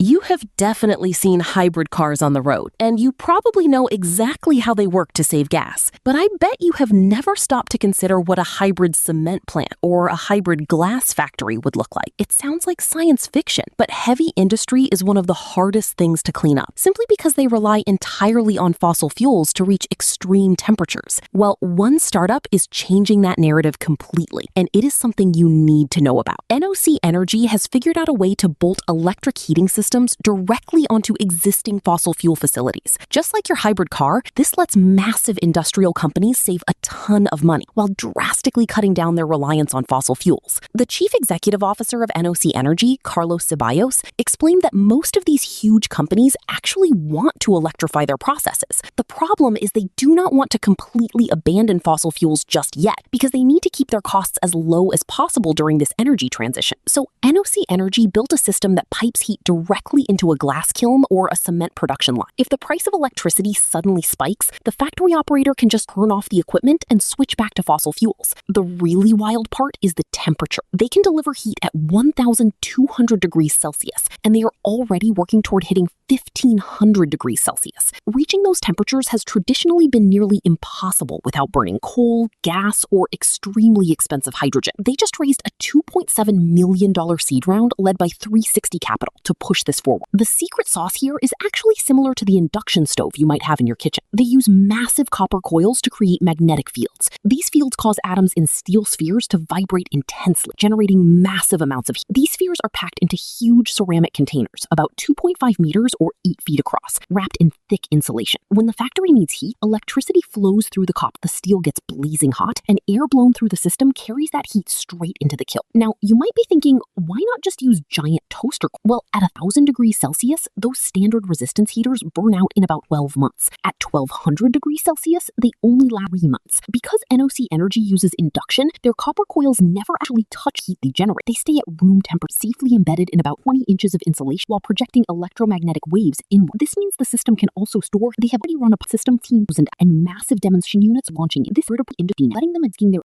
You have definitely seen hybrid cars on the road, and you probably know exactly how they work to save gas. But I bet you have never stopped to consider what a hybrid cement plant or a hybrid glass factory would look like. It sounds like science fiction, but heavy industry is one of the hardest things to clean up, simply because they rely entirely on fossil fuels to reach extreme temperatures. Well, one startup is changing that narrative completely, and it is something you need to know about. NOC Energy has figured out a way to bolt electric heating systems directly onto existing fossil fuel facilities. Just like your hybrid car, this lets massive industrial companies save a ton of money while drastically cutting down their reliance on fossil fuels. The chief executive officer of NOC Energy, Carlos Ceballos, explained that most of these huge companies actually want to electrify their processes. The problem is they do not want to completely abandon fossil fuels just yet because they need to keep their costs as low as possible during this energy transition. So NOC Energy built a system that pipes heat directly into a glass kiln or a cement production line. If the price of electricity suddenly spikes, the factory operator can just turn off the equipment and switch back to fossil fuels. The really wild part is the temperature. They can deliver heat at 1,200 degrees Celsius, and they are already working toward hitting 1,500 degrees Celsius. Reaching those temperatures has traditionally been nearly impossible without burning coal, gas, or extremely expensive hydrogen. They just raised a $2.7 million seed round led by 360 Capital to push this forward. The secret sauce here is actually similar to the induction stove you might have in your kitchen. They use massive copper coils to create magnetic fields. These fields cause atoms in steel spheres to vibrate intensely, generating massive amounts of heat. These spheres are packed into huge ceramic containers, about 2.5 meters or 8 feet across, wrapped in thick insulation. When the factory needs heat, electricity flows through the copper. The steel gets blazing hot, and air blown through the system carries that heat straight into the kiln. Now, you might be thinking, why not just use giant toaster? Well, at 1,000 degrees Celsius, those standard resistance heaters burn out in about 12 months. At 1,200 degrees Celsius, they only last 3 months. Because NOC Energy uses induction, their copper coils never actually touch heat they generate. They stay at room temperature, safely embedded in about 20 inches of insulation while projecting electromagnetic waves inward. This means the system can also store. They have already run a system team and massive demonstration units launching this vertical industry, letting them asking their